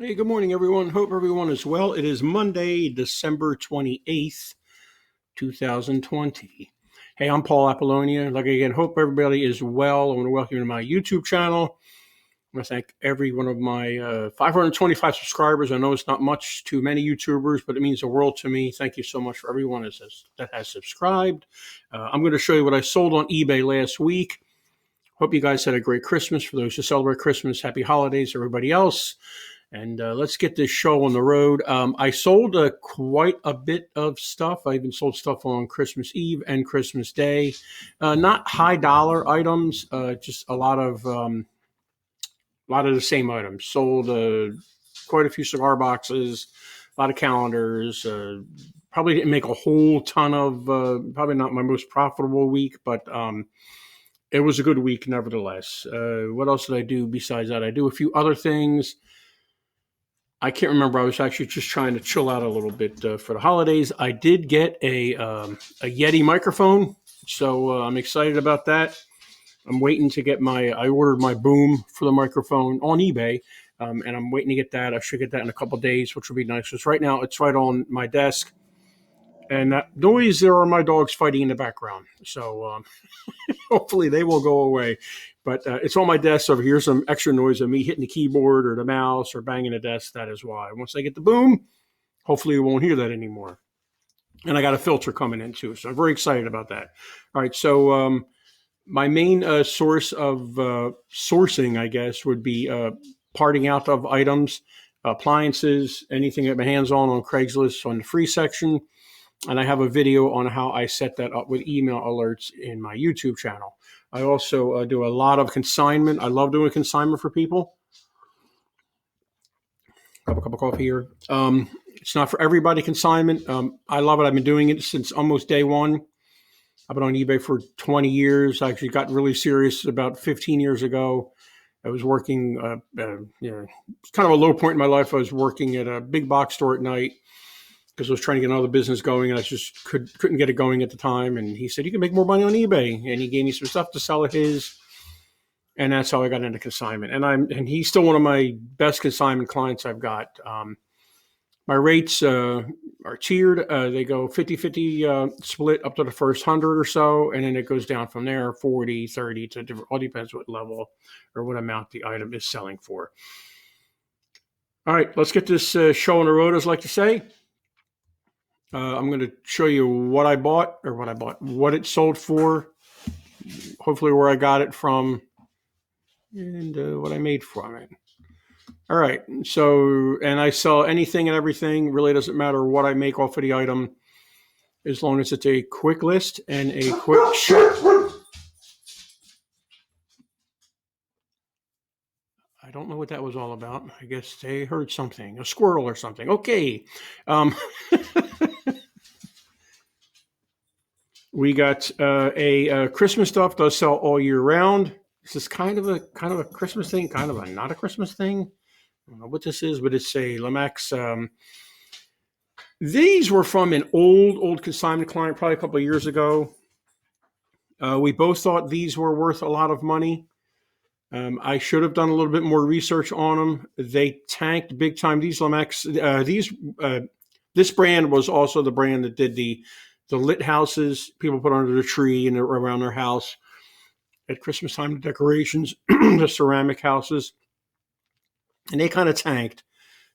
Hey, good morning, everyone. Hope everyone is well. It is Monday, December 28th, 2020. Hey, I'm Paul Apollonia. Again, hope everybody is well. I want to welcome you to my YouTube channel. I want to thank every one of my 525 subscribers. I know it's not much to many YouTubers, but it means the world to me. Thank you so much for everyone that has subscribed. I'm going to show you what I sold on eBay last week. Hope you guys had a great Christmas. For those who celebrate Christmas, happy holidays, everybody else. And let's get this show on the road. I sold quite a bit of stuff. I even sold stuff on Christmas Eve and Christmas Day. Not high dollar items, just a lot of the same items. Sold quite a few cigar boxes, a lot of calendars. Probably didn't make a whole ton of. Probably not my most profitable week, but it was a good week nevertheless. What else did I do besides that? I do a few other things. I can't remember. I was actually just trying to chill out a little bit for the holidays. I did get a Yeti microphone, so I'm excited about that. I'm waiting to get I ordered my boom for the microphone on eBay, and I'm waiting to get that. I should get that in a couple of days, which will be nice. Because right now it's right on my desk, and that noise, there are my dogs fighting in the background. So hopefully they will go away. But it's on my desk, so if you hear some extra noise of me hitting the keyboard or the mouse or banging the desk, that is why. Once I get the boom, hopefully you won't hear that anymore. And I got a filter coming in too, so I'm very excited about that. All right, so my main source of sourcing, I guess, would be parting out of items, appliances, anything I get my hands on Craigslist on the free section. And I have a video on how I set that up with email alerts in my YouTube channel. I also do a lot of consignment. I love doing consignment for people. Have a cup of coffee here. It's not for everybody, consignment. I love it. I've been doing it since almost day one. I've been on eBay for 20 years. I actually got really serious about 15 years ago. I was working, it's kind of a low point in my life. I was working at a big box store at night, because I was trying to get another business going, and I just couldn't get it going at the time. And he said, you can make more money on eBay. And he gave me some stuff to sell at his. And that's how I got into consignment. And he's still one of my best consignment clients I've got. My rates are tiered. They go 50-50 split up to the first 100 or so. And then it goes down from there, 40, 30 to different, all depends what level or what amount the item is selling for. All right, let's get this show on the road, as I like to say. I'm going to show you what it sold for, hopefully where I got it from, and what I made from it. All right. So, and I sell anything and everything. Really doesn't matter what I make off of the item, as long as it's a quick list and a quick ship. I don't know what that was all about. I guess they heard something, a squirrel or something. Okay. We got a Christmas stuff does sell all year round. This is kind of a Christmas thing, kind of a not a Christmas thing. I don't know what this is, but it's a Lemax. These were from an old consignment client, probably a couple of years ago. We both thought these were worth a lot of money. I should have done a little bit more research on them. They tanked big time. These Lemax, this brand was also the brand that did the lit houses people put under the tree and around their house at Christmas time, the decorations, the ceramic houses, and they kind of tanked.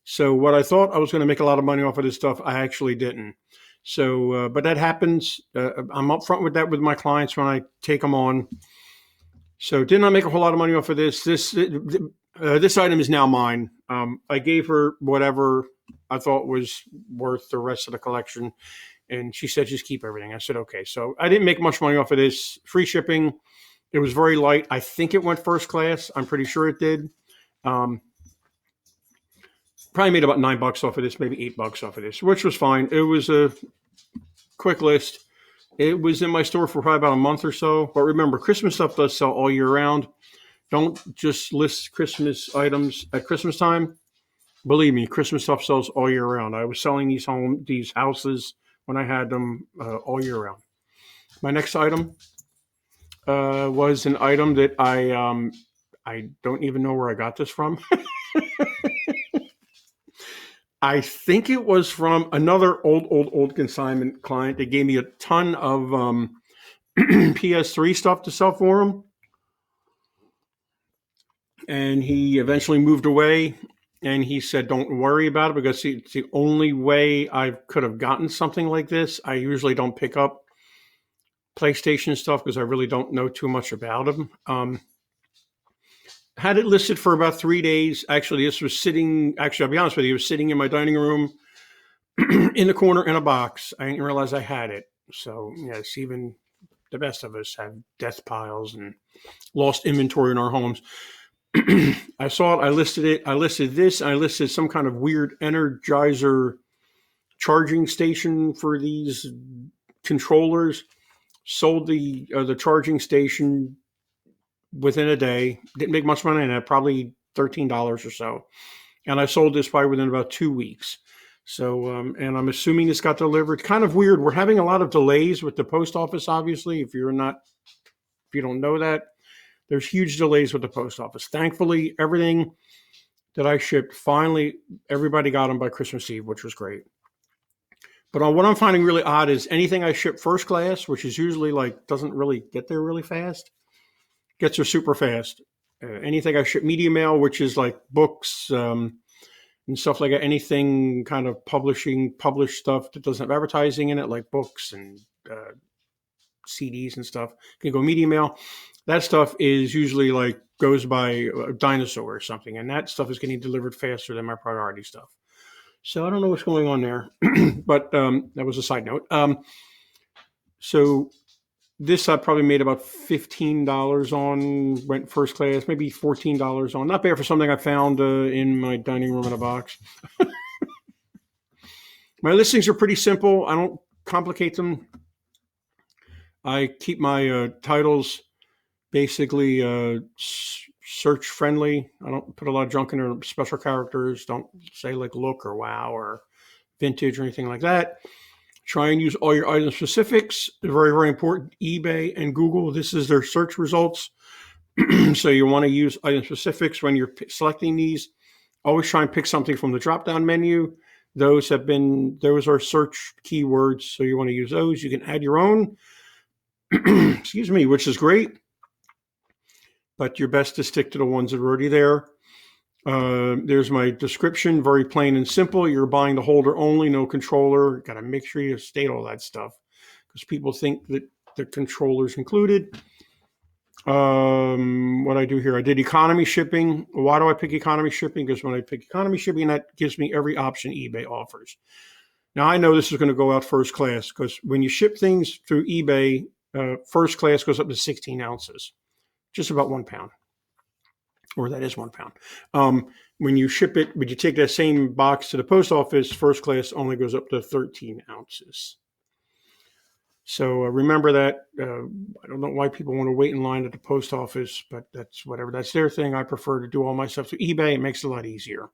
So what I thought I was going to make a lot of money off of this stuff, I actually didn't. So, but that happens. I'm upfront with that with my clients when I take them on. So did not make a whole lot of money off of this. This item is now mine. I gave her whatever I thought was worth the rest of the collection. And she said, just keep everything. I said, okay. So I didn't make much money off of this. Free shipping. It was very light. I think it went first class. I'm pretty sure it did. Probably made about $9 off of this, maybe $8 off of this, which was fine. It was a quick list. It was in my store for probably about a month or so. But remember, Christmas stuff does sell all year round. Don't just list Christmas items at Christmas time. Believe me, Christmas stuff sells all year round. I was selling these houses when I had them all year round. My next item was an item that I don't even know where I got this from. I think it was from another old consignment client that gave me a ton of PS3 stuff to sell for him. And he eventually moved away, and he said, don't worry about it, because it's the only way I could have gotten something like this. I usually don't pick up PlayStation stuff because I really don't know too much about them. Had it listed for about 3 days. Actually, this was I'll be honest with you, it was sitting in my dining room in the corner in a box. I didn't realize I had it. So, yes, even the best of us have death piles and lost inventory in our homes. I saw it. I listed it. I listed this. I listed some kind of weird Energizer charging station for these controllers. Sold the charging station within a day. Didn't make much money in it, probably $13 or so. And I sold this probably within about 2 weeks. So, and I'm assuming this got delivered. Kind of weird. We're having a lot of delays with the post office, obviously. If you don't know that, there's huge delays with the post office. Thankfully, everything that I shipped, finally, everybody got them by Christmas Eve, which was great. But what I'm finding really odd is anything I ship first class, which is usually doesn't really get there really fast, gets there super fast. Anything I ship media mail, which is like books and stuff like that, anything kind of published stuff that doesn't have advertising in it, like books and CDs and stuff, can go media mail. That stuff is usually goes by a dinosaur or something, and that stuff is getting delivered faster than my priority stuff. So I don't know what's going on there, but that was a side note. So this I probably made about $15 on, went first class, maybe $14 on. Not bad for something I found in my dining room in a box. My listings are pretty simple. I don't complicate them. I keep my titles basically search friendly. I don't put a lot of junk in there, special characters. Don't say look or wow or vintage or anything like that. Try and use all your item specifics. They're very, very important. eBay and Google, this is their search results. So you want to use item specifics when you're selecting these. Always try and pick something from the drop-down menu. Those are search keywords. So you want to use those. You can add your own, excuse me, which is great. But you're best to stick to the ones that are already there. There's my description, very plain and simple. You're buying the holder only, no controller. Got to make sure you state all that stuff because people think that the controller's included. What I do here, I did economy shipping. Why do I pick economy shipping? Because when I pick economy shipping, that gives me every option eBay offers. Now, I know this is going to go out first class because when you ship things through eBay, first class goes up to 16 ounces. Just about 1 pound, or that is 1 pound. When you ship it, but you take that same box to the post office, first class only goes up to 13 ounces. So remember that. I don't know why people want to wait in line at the post office, but that's whatever. That's their thing. I prefer to do all my stuff through eBay. It makes it a lot easier.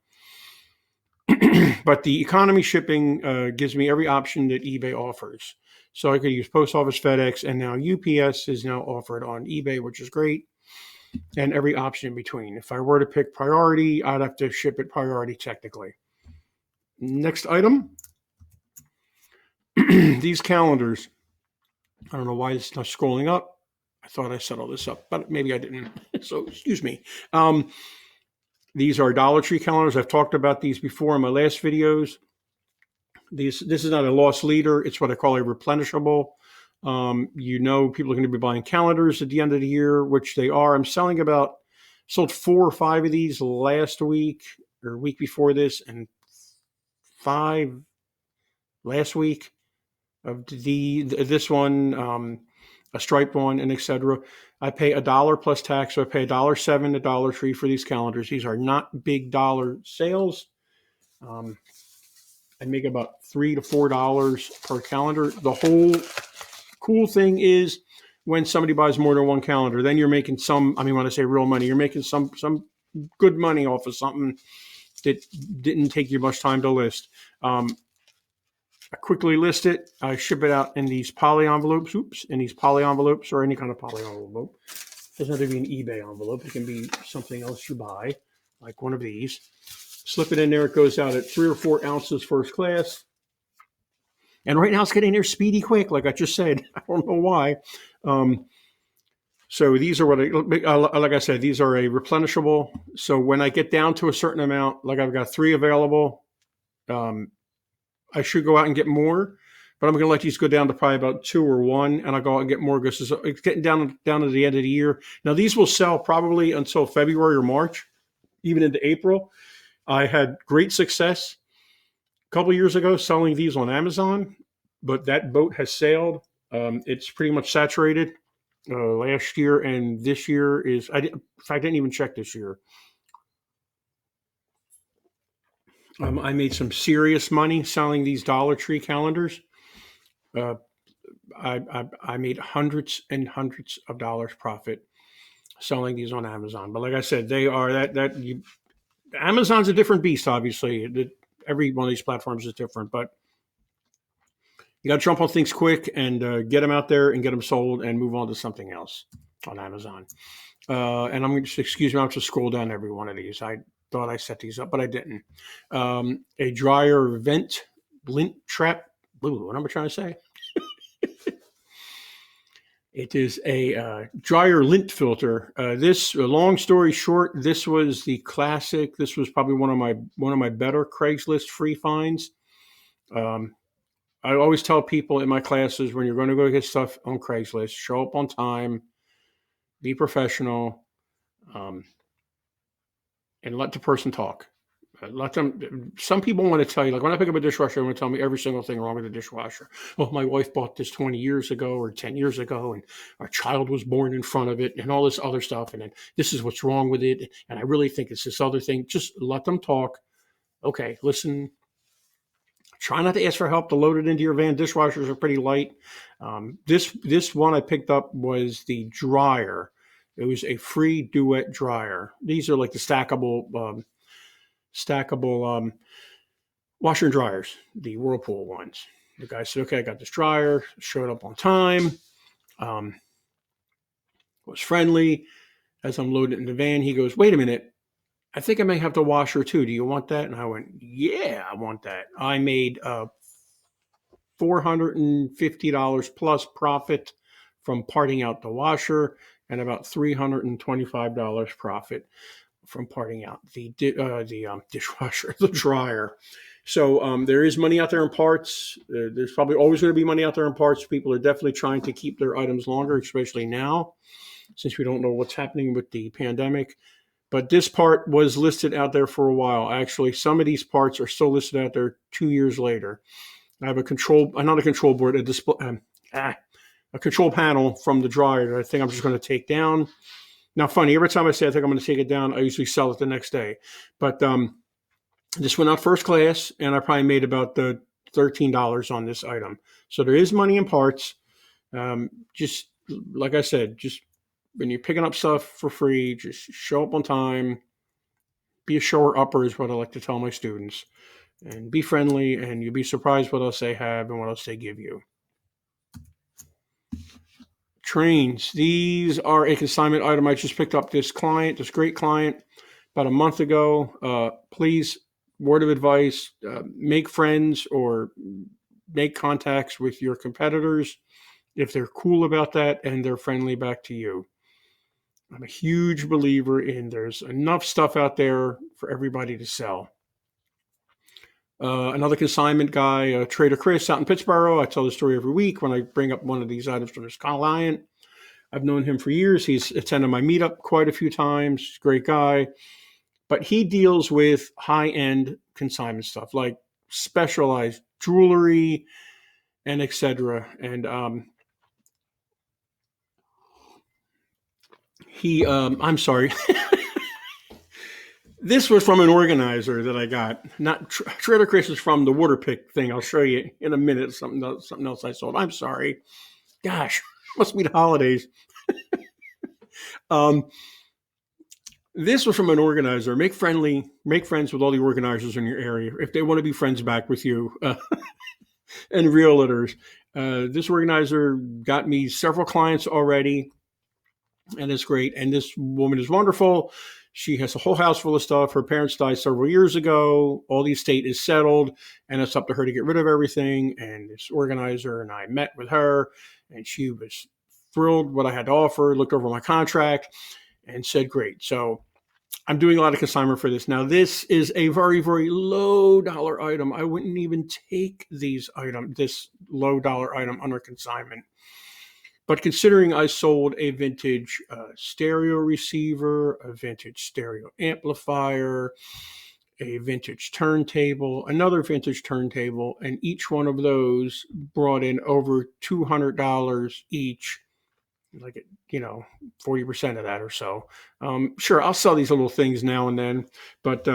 But the economy shipping gives me every option that eBay offers. So I could use post office, FedEx, and now UPS is now offered on eBay, which is great. And every option in between. If I were to pick priority, I'd have to ship it priority technically. Next item. These calendars. I don't know why it's not scrolling up. I thought I set all this up, but maybe I didn't. So excuse me. These are Dollar Tree calendars. I've talked about these before in my last videos. This is not a loss leader. It's what I call a replenishable. People are going to be buying calendars at the end of the year, which they are. I'm sold 4 or 5 of these last week or week before this, and 5 last week of this one, a striped one, and etc. I pay $1 plus tax, so I pay $1.07 at Dollar Tree for these calendars. These are not big dollar sales. I make about $3 to $4 per calendar. The whole cool thing is when somebody buys more than one calendar, then you're making when I say real money, you're making some good money off of something that didn't take you much time to list. I quickly list it. I ship it out in these poly envelopes. In these poly envelopes, or any kind of poly envelope. It doesn't have to be an eBay envelope. It can be something else you buy, like one of these. Slip it in there. It goes out at 3 or 4 ounces first class. And right now it's getting there speedy quick, like I just said. I don't know why. So these are what like I said, these are a replenishable. So when I get down to a certain amount, like I've got 3 available, I should go out and get more, but I'm going to let these go down to probably about 2 or 1, and I'll go out and get more because it's getting down to the end of the year. Now these will sell probably until February or March, even into April. I had great success a couple of years ago selling these on Amazon, but that boat has sailed. It's pretty much saturated. Last year and this year I didn't even check this year. I made some serious money selling these Dollar Tree calendars. I made hundreds and hundreds of dollars profit selling these on Amazon. But like I said, they are Amazon's a different beast, obviously. Every one of these platforms is different, but you got to jump on things quick and get them out there and get them sold and move on to something else on Amazon. And I'm going to, excuse me, I'll just scroll down every one of these. I thought I set these up, but I didn't. A dryer vent lint trap. Ooh, what am I trying to say? It is a dryer lint filter. Long story short, this was the classic. This was probably one of my better Craigslist free finds. I always tell people in my classes, when you're going to go get stuff on Craigslist, show up on time, be professional, and let the person talk. Let them. Some people want to tell you, like when I pick up a dishwasher, they want to tell me every single thing wrong with the dishwasher. Well, my wife bought this 20 years ago or 10 years ago, and our child was born in front of it, and all this other stuff. And then this is what's wrong with it. And I really think it's this other thing. Just let them talk. Okay, listen. Try not to ask for help to load it into your van. Dishwashers are pretty light. This one I picked up was the dryer. It was a free duet dryer. These are like the stackable washer and dryers, the Whirlpool ones. The guy said, okay, I got this dryer, showed up on time, was friendly. As I'm loading it in the van, he goes, wait a minute, I think I may have to wash her too. Do you want that? And I went, yeah, I want that. I made $450 plus profit from parting out the washer and about $325 profit from parting out the dishwasher, the dryer. So there is money out there in parts. There's probably always going to be money out there in parts. People are definitely trying to keep their items longer, especially now, since we don't know what's happening with the pandemic. But this part was listed out there for a while. Actually, some of these parts are still listed out there 2 years later. I have a control panel from the dryer that I think I'm just going to take down. Now, funny, every time I say I think I'm going to take it down, I usually sell it the next day. But this went out first class, and I probably made about $13 on this item. So there is money in parts. Just like I said, just when you're picking up stuff for free, just show up on time. Be a shower upper is what I like to tell my students. And be friendly, and you'll be surprised what else they have and what else they give you. Trains. These are a consignment item. I just picked up this great client, about a month ago. Please, word of advice, make friends or make contacts with your competitors if they're cool about that and they're friendly back to you. I'm a huge believer in there's enough stuff out there for everybody to sell. Another consignment guy, Trader Chris out in Pittsburgh. I tell the story every week when I bring up one of these items from his client. I've known him for years. He's attended my meetup quite a few times. He's a great guy. But he deals with high-end consignment stuff like specialized jewelry and etc. And I'm sorry. This was from an organizer that I got. Not Trader Chris is from the water pick thing. I'll show you in a minute. Something else I sold. I'm sorry. Gosh, must be the holidays. This was from an organizer. Make friends with all the organizers in your area if they want to be friends back with you. And realtors. This organizer got me several clients already, and it's great. And this woman is wonderful. She has a whole house full of stuff. Her parents died several years ago. All the estate is settled, and it's up to her to get rid of everything. And this organizer and I met with her, and she was thrilled what I had to offer, looked over my contract, and said, great. So I'm doing a lot of consignment for this. Now, this is a very, very low dollar item. I wouldn't even take this low dollar item under consignment. But considering I sold a vintage stereo receiver, a vintage stereo amplifier, a vintage turntable, another vintage turntable, and each one of those brought in over $200 each, like, 40% of that or so. Sure, I'll sell these little things now and then, but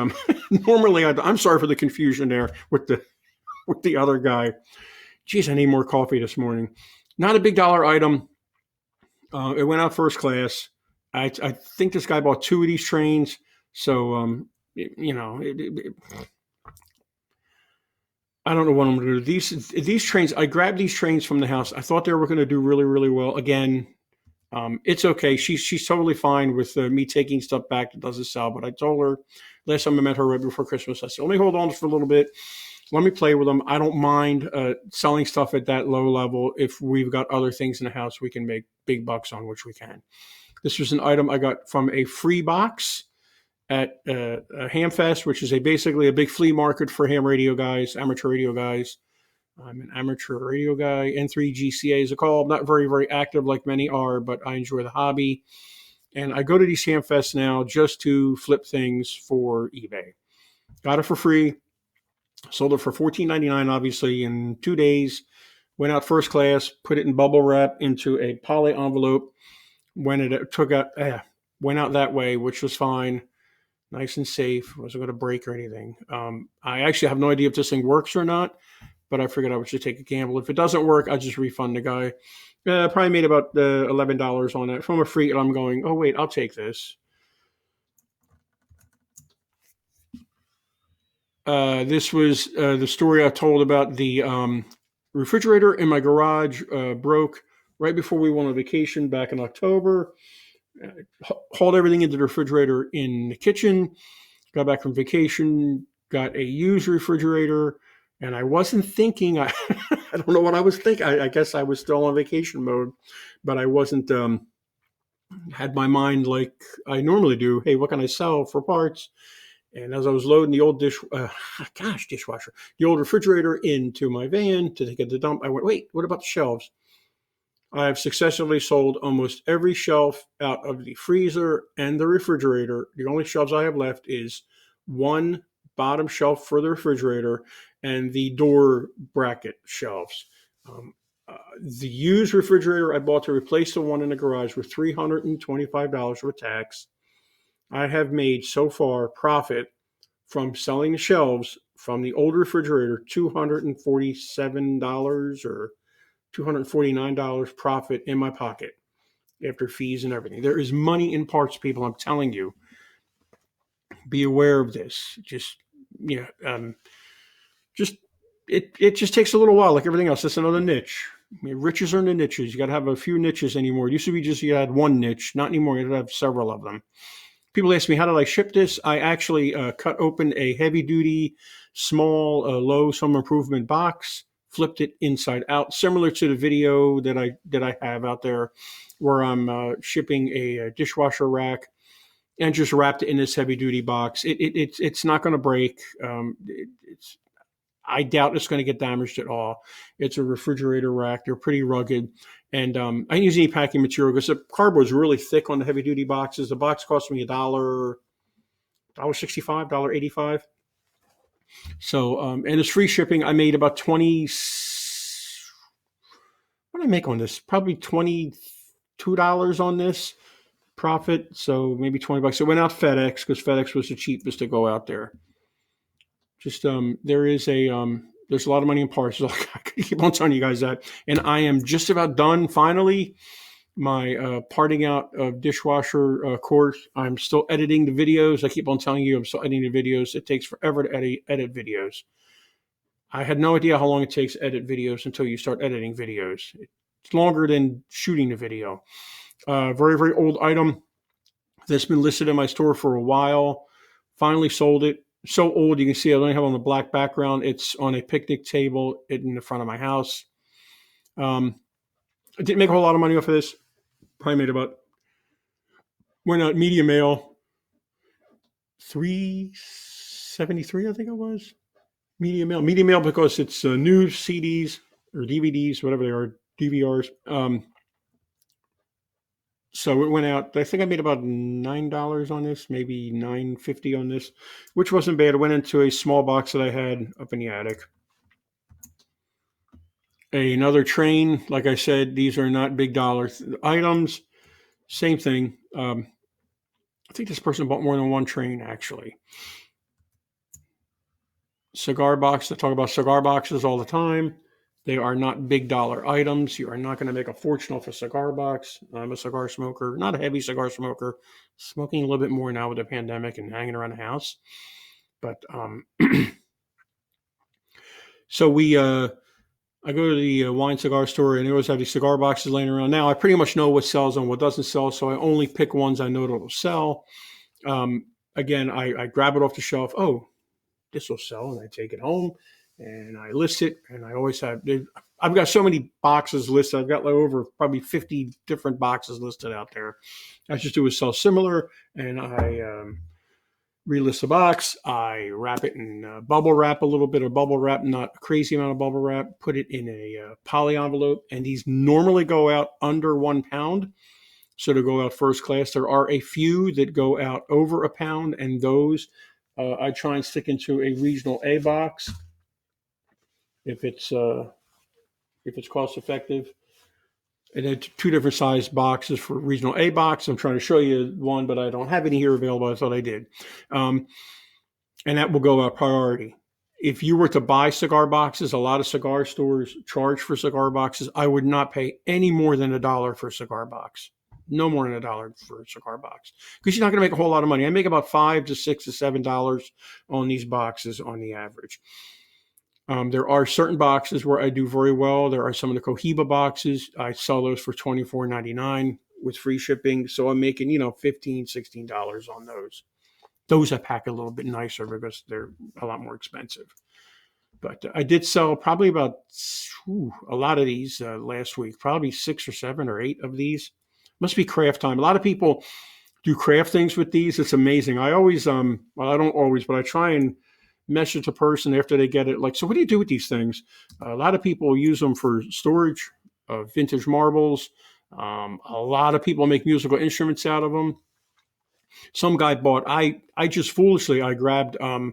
normally I'm sorry for the confusion there with the other guy. Geez, I need more coffee this morning. Not a big dollar item. It went out first class. I think this guy bought 2 of these trains. So, I don't know what I'm going to do. These trains, I grabbed these trains from the house. I thought they were going to do really, really well. Again, it's okay. She's totally fine with me taking stuff back that doesn't sell. But I told her last time I met her right before Christmas, I said, let me hold on for a little bit. Let me play with them. I don't mind selling stuff at that low level. If we've got other things in the house we can make big bucks on, which we can. This was an item I got from a free box at Hamfest, which is basically a big flea market for ham radio guys, amateur radio guys. I'm an amateur radio guy. N3GCA is a call. I'm not very, very active like many are, but I enjoy the hobby. And I go to these Hamfests now just to flip things for eBay. Got it for free. Sold it for $14.99, obviously, in 2 days. Went out first class, put it in bubble wrap into a poly envelope. When it went out that way, which was fine, nice and safe. Wasn't going to break or anything. I actually have no idea if this thing works or not, but I figured I would just take a gamble. If it doesn't work, I'll just refund the guy. Probably made about $11 on it from a free. And I'm going, oh wait, I'll take this. This was the story I told about the refrigerator in my garage broke right before we went on vacation back in October. Hauled everything into the refrigerator in the kitchen. Got back from vacation, got a used refrigerator, and I wasn't thinking. I don't know what I was thinking. I guess I was still on vacation mode, but I wasn't. Had my mind like I normally do. Hey, what can I sell for parts? And as I was loading the old dishwasher, the old refrigerator into my van to take it to dump, I went, wait, what about the shelves? I've successfully sold almost every shelf out of the freezer and the refrigerator. The only shelves I have left is one bottom shelf for the refrigerator and the door bracket shelves. The used refrigerator I bought to replace the one in the garage was $325 with tax. I have made so far profit from selling the shelves from the old refrigerator, $247 or $249 profit in my pocket after fees and everything. There is money in parts, people. I'm telling you. Be aware of this. It just takes a little while, like everything else. It's another niche. Riches are in the niches. You got to have a few niches anymore. It used to be just you had one niche. Not anymore. You have several of them. People ask me, how did I ship this? I actually cut open a heavy-duty, small, low some improvement box, flipped it inside out, similar to the video that I have out there where I'm shipping a dishwasher rack, and just wrapped it in this heavy-duty box. It's not going to break. I doubt it's going to get damaged at all. It's a refrigerator rack. They're pretty rugged. And I didn't use any packing material because the cardboard is really thick on the heavy duty boxes. The box cost me $1.65, $1.85. So, and it's free shipping. I made about what did I make on this? Probably $22 on this profit. So maybe $20. It went out FedEx because FedEx was the cheapest to go out there. Just, there's a lot of money in parts. So I keep on telling you guys that. And I am just about done. Finally, my parting out of dishwasher course. I'm still editing the videos. I keep on telling you I'm still editing the videos. It takes forever to edit videos. I had no idea how long it takes to edit videos until you start editing videos. It's longer than shooting the video. Very, very old item. that's been listed in my store for a while. Finally sold it. So old, you can see I only have on the black background. It's on a picnic table in the front of my house. I didn't make a whole lot of money off of this. Probably made about, went out medium mail, $3.73, I think it was. Medium mail because it's new CDs or DVDs, whatever they are, DVRs. So it went out. I think I made about $9 on this, maybe $9.50 on this, which wasn't bad. It went into a small box that I had up in the attic. Another train, like I said, these are not big dollar items. Same thing. I think this person bought more than one train, actually. Cigar box. I talk about cigar boxes all the time. They are not big dollar items. You are not going to make a fortune off a cigar box. I'm a cigar smoker, not a heavy cigar smoker, smoking a little bit more now with the pandemic and hanging around the house. But so I go to the wine cigar store and they always have these cigar boxes laying around. Now I pretty much know what sells and what doesn't sell, so I only pick ones I know that will sell. Again, I grab it off the shelf. Oh, this will sell, and I take it home and I list it. And I always have, I've got so many boxes listed. I've got like over probably 50 different boxes listed out there. I just do is sell similar, and I relist the box. I wrap it in bubble wrap, a little bit of bubble wrap, not a crazy amount of bubble wrap. Put it in a poly envelope, and these normally go out under 1 pound. So to go out first class, there are a few that go out over a pound, and those I try and stick into a regional A box if it's cost effective. And then 2 different size boxes for regional A box. I'm trying to show you one, but I don't have any here available. I thought I did. And that will go out priority. If you were to buy cigar boxes, a lot of cigar stores charge for cigar boxes. I would not pay any more than $1 for a cigar box. No more than $1 for a cigar box, because you're not going to make a whole lot of money. I make about $5 to $6 to $7 on these boxes on the average. There are certain boxes where I do very well. There are some of the Cohiba boxes. I sell those for $24.99 with free shipping. So I'm making, $15, $16 on those. Those I pack a little bit nicer because they're a lot more expensive. But I did sell probably about a lot of these last week, probably 6 or 7 or 8 of these. Must be craft time. A lot of people do craft things with these. It's amazing. I always, I don't always, but I try and message a person after they get it. Like, so what do you do with these things? A lot of people use them for storage of vintage marbles. A lot of people make musical instruments out of them. Some guy bought, I just foolishly, I grabbed a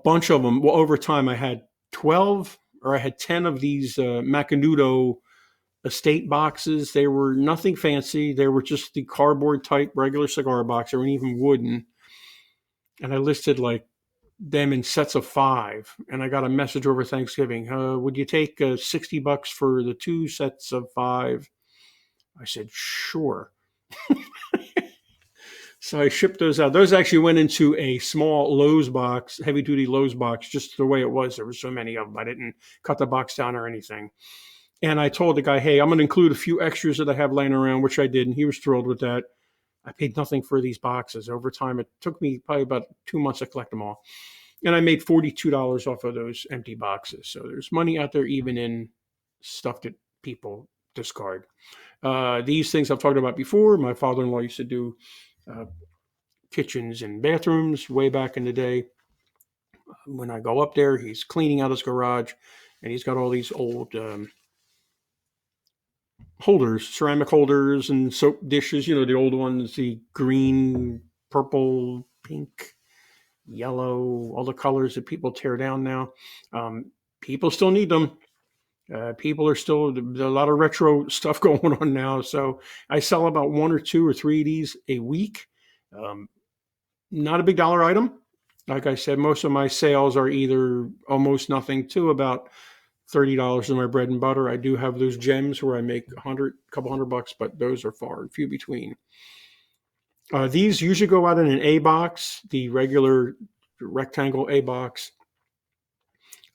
bunch of them. Well, over time I had 12 or I had 10 of these Macanudo estate boxes. They were nothing fancy. They were just the cardboard type regular cigar box. They weren't even wooden. And I listed like them in sets of 5. And I got a message over Thanksgiving. Would you take $60 for the 2 sets of 5? I said, sure. So I shipped those out. Those actually went into a small Lowe's box, heavy duty Lowe's box, just the way it was. There were so many of them. I didn't cut the box down or anything. And I told the guy, hey, I'm going to include a few extras that I have laying around, which I did. And he was thrilled with that. I paid nothing for these boxes. Over time, it took me probably about 2 months to collect them all. And I made $42 off of those empty boxes. So there's money out there even in stuff that people discard. These things I've talked about before. My father-in-law used to do kitchens and bathrooms way back in the day. When I go up there, he's cleaning out his garage, and he's got all these old holders, ceramic holders and soap dishes, the old ones, the green, purple, pink, yellow, all the colors that people tear down now. People still need them. People are still, there's a lot of retro stuff going on now. So I sell about 1 or 2 or 3 of these a week. Not a big dollar item. Like I said, most of my sales are either almost nothing to about $30 in my bread and butter. I do have those gems where I make a couple $100, but those are far and few between. These usually go out in an A box, the regular rectangle A box.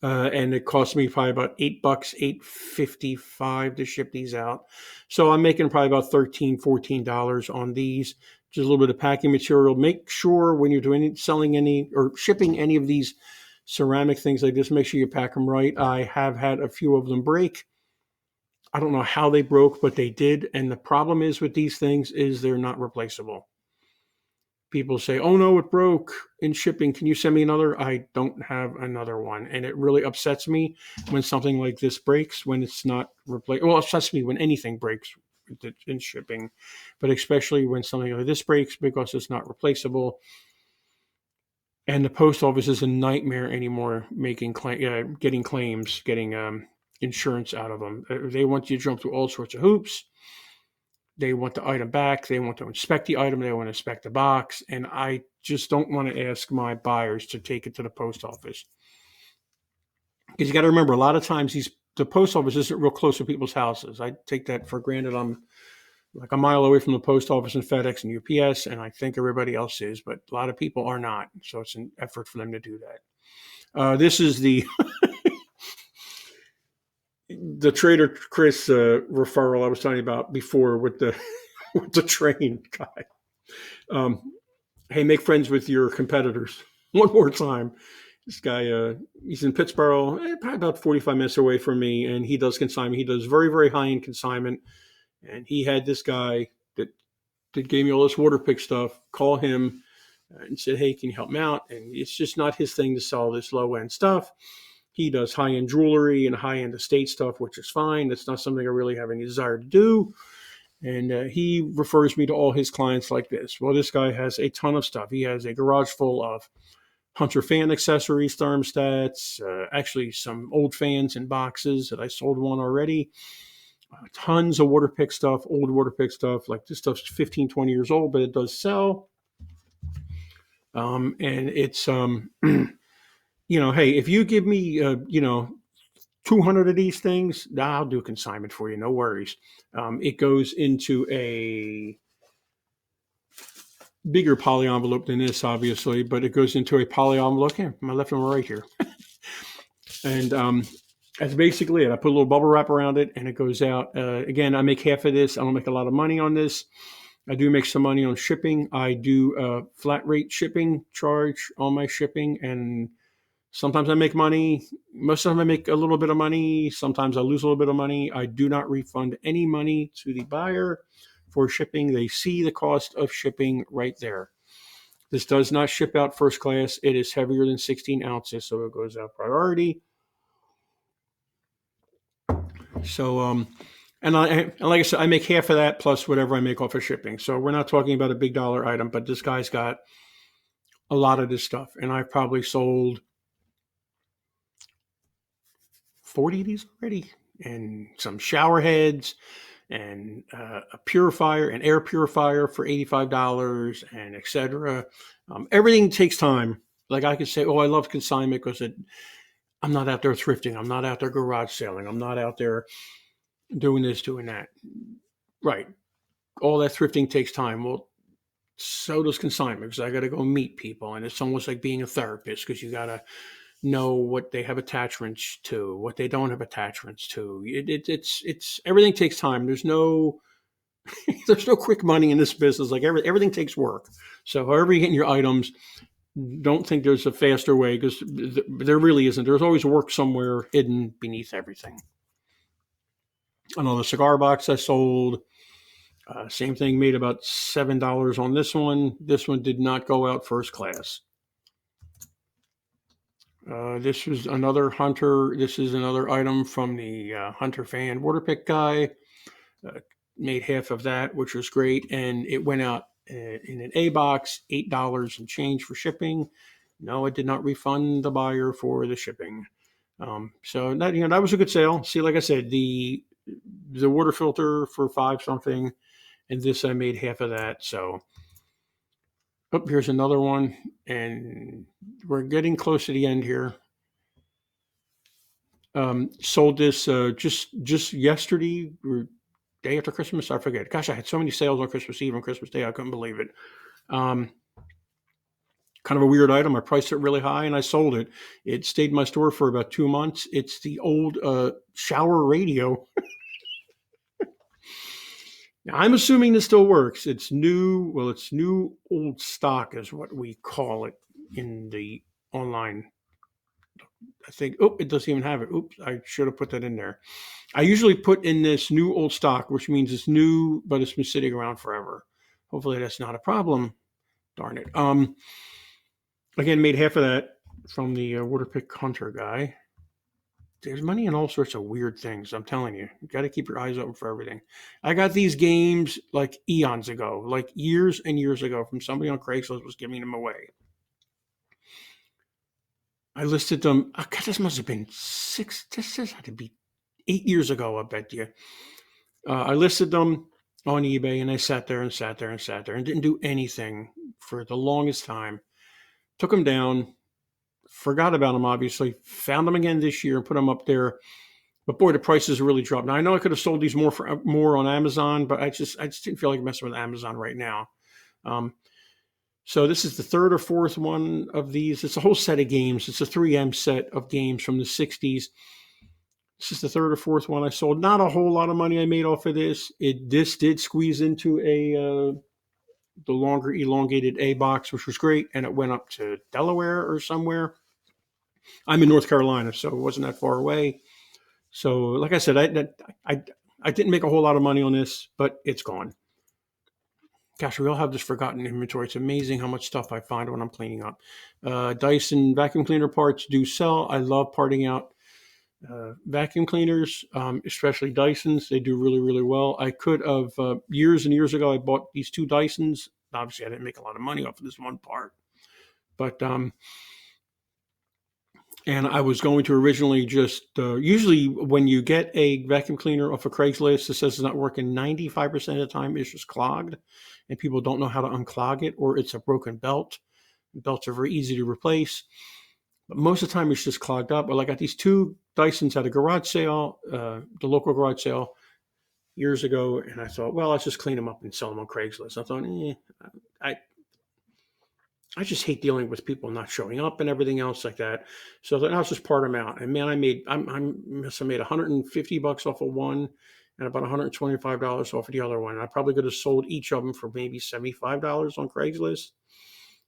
And it cost me probably about $8, $8.55 to ship these out. So I'm making probably about $13, $14 on these. just a little bit of packing material. Make sure when you're selling any or shipping any of these ceramic things like this, make sure you pack them right. I have had a few of them break. I don't know how they broke, but they did. And the problem is with these things is they're not replaceable. People say, oh no, it broke in shipping. Can you send me another? I don't have another one. And it really upsets me when something like this breaks, when it's not replaced. Well, it upsets me when anything breaks in shipping, but especially when something like this breaks because it's not replaceable. And the post office is a nightmare anymore, getting claims, getting insurance out of them. They want you to jump through all sorts of hoops. They want the item back. They want to inspect the item. They want to inspect the box. And I just don't want to ask my buyers to take it to the post office. Because you got to remember, a lot of times the post office isn't real close to people's houses. I take that for granted. I'm like a mile away from the post office and FedEx and UPS, and I think everybody else is, but a lot of people are not. So it's an effort for them to do that. This is the the Trader Chris referral I was talking about before with the with the train guy. Hey, make friends with your competitors. One more time. This guy, he's in Pittsburgh, probably about 45 minutes away from me, and he does consignment. He does very, very high-end consignment. And he had this guy that gave me all this water pick stuff call him and said, hey, can you help me out? And it's just not his thing to sell this low-end stuff. He does high-end jewelry and high-end estate stuff, which is fine. That's not something I really have any desire to do. And he refers me to all his clients like this. Well, this guy has a ton of stuff. He has a garage full of Hunter fan accessories, thermostats, actually some old fans in boxes that I sold one already. Tons of water pick stuff, old water pick stuff. Like this stuff's 15, 20 years old, but it does sell. And it's, hey, if you give me, 200 of these things, I'll do consignment for you. No worries. It goes into a bigger poly envelope than this, obviously, but it goes into a poly envelope. Here, my left and my right here. And that's basically it. I put a little bubble wrap around it and it goes out. Again, I make half of this. I don't make a lot of money on this. I do make some money on shipping. I do flat rate shipping charge on my shipping, and sometimes I make money. Most of the time I make a little bit of money. Sometimes I lose a little bit of money. I do not refund any money to the buyer for shipping. They see the cost of shipping right there. This does not ship out first class. It is heavier than 16 ounces, so it goes out priority. So, and like I said, I make half of that plus whatever I make off of shipping. So we're not talking about a big dollar item, but this guy's got a lot of this stuff. And I've probably sold 40 of these already, and some shower heads and a purifier, an air purifier for $85 and etc. Everything takes time. Like I could say, oh, I love consignment because I'm not out there thrifting. I'm not out there garage selling. I'm not out there doing this, doing that. Right. All that thrifting takes time. Well, so does consignment, because I got to go meet people. And it's almost like being a therapist, because you got to know what they have attachments to, what they don't have attachments to. It's everything takes time. There's no quick money in this business. Like everything takes work. So however you're getting your items, don't think there's a faster way, because there really isn't. There's always work somewhere hidden beneath everything. Another cigar box I sold. Same thing, made about $7 on this one. This one did not go out first class. This was another Hunter. This is another item from the Hunter fan water pick guy. Made half of that, which was great. And it went out in an A box, $8 and change for shipping. No, it did not refund the buyer for the shipping. So that was a good sale. See, like I said, the water filter for $5 something, and this I made half of that. So, here's another one, and we're getting close to the end here. Sold this just yesterday or day after Christmas. I forget. Gosh, I had so many sales on Christmas Eve and Christmas Day. I couldn't believe it. Kind of a weird item. I priced it really high and I sold it. It stayed in my store for about 2 months. It's the old shower radio. Now, I'm assuming this still works. It's new. Well, it's new old stock is what we call it in the online. I think, oh, it doesn't even have it. Oops, I should have put that in there. I usually put in this new old stock, which means it's new, but it's been sitting around forever. Hopefully that's not a problem. Darn it. Again, made half of that from the Waterpick Hunter guy. There's money in all sorts of weird things. I'm telling you, you got to keep your eyes open for everything. I got these games like eons ago, like years and years ago, from somebody on Craigslist was giving them away. I listed them. Oh God, this must have been This had to be 8 years ago. I bet you. I listed them on eBay, and I sat there and sat there and sat there and didn't do anything for the longest time. Took them down. Forgot about them, obviously. Found them again this year and put them up there. But boy, the prices really dropped. Now I know I could have sold these more on Amazon, but I just didn't feel like messing with Amazon right now. So this is the third or fourth one of these. It's a whole set of games. It's a 3M set of games from the 60s. This is the third or fourth one I sold. Not a whole lot of money I made off of this. This did squeeze into the longer elongated A box, which was great, and it went up to Delaware or somewhere. I'm in North Carolina, so it wasn't that far away. So, like I said, I didn't make a whole lot of money on this, but it's gone. Gosh, we all have this forgotten inventory. It's amazing how much stuff I find when I'm cleaning up. Dyson vacuum cleaner parts do sell. I love parting out vacuum cleaners, especially Dysons. They do really, really well. I could have, years and years ago, I bought these two Dysons. Obviously, I didn't make a lot of money off of this one part. But and I was going to originally just, usually when you get a vacuum cleaner off of Craigslist, it says it's not working 95% of the time, it's just clogged and people don't know how to unclog it, or it's a broken belt. Belts are very easy to replace, but most of the time it's just clogged up. Well, I got these two Dysons at a garage sale, the local garage sale years ago, and I thought, well, let's just clean them up and sell them on Craigslist. I thought, I just hate dealing with people not showing up and everything else like that. So I thought, I'll just part them out. And man, I made $150 off of one and about $125 off of the other one. And I probably could have sold each of them for maybe $75 on Craigslist.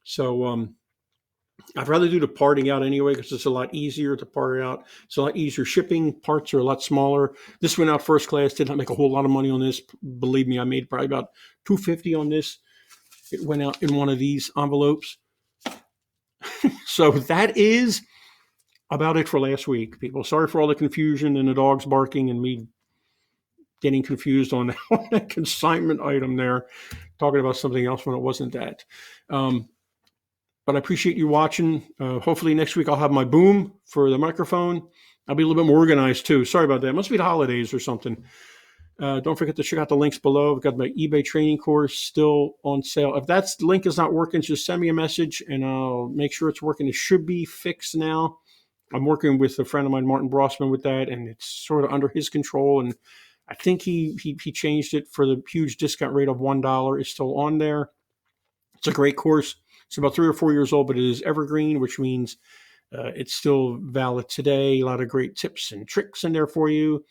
So I'd rather do the parting out anyway, because it's a lot easier to part out. It's a lot easier. Shipping parts are a lot smaller. This went out first class. Did not make a whole lot of money on this. Believe me, I made probably about $250 on this. It went out in one of these envelopes. So that is about it for last week, people. Sorry for all the confusion and the dogs barking and me getting confused on that consignment item there, talking about something else when it wasn't that. But I appreciate you watching. Hopefully next week I'll have my boom for the microphone. I'll be a little bit more organized too. Sorry about that. It must be the holidays or something. Don't forget to check out the links below. I've got my eBay training course still on sale. If that link is not working, just send me a message and I'll make sure it's working. It should be fixed now. I'm working with a friend of mine, Martin Brossman, with that, and it's sort of under his control. And I think he changed it for the huge discount rate of $1. It's still on there. It's a great course. It's about 3 or 4 years old, but it is evergreen, which means it's still valid today. A lot of great tips and tricks in there for you.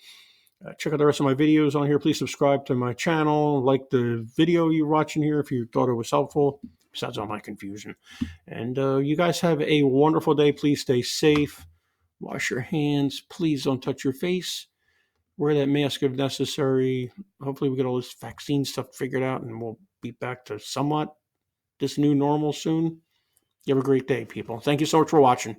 Check out the rest of my videos on here. Please subscribe to my channel. Like the video you're watching here if you thought it was helpful, besides all my confusion. And you guys have a wonderful day. Please stay safe. Wash your hands. Please don't touch your face. Wear that mask if necessary. Hopefully we get all this vaccine stuff figured out and we'll be back to somewhat this new normal soon. You have a great day, people. Thank you so much for watching.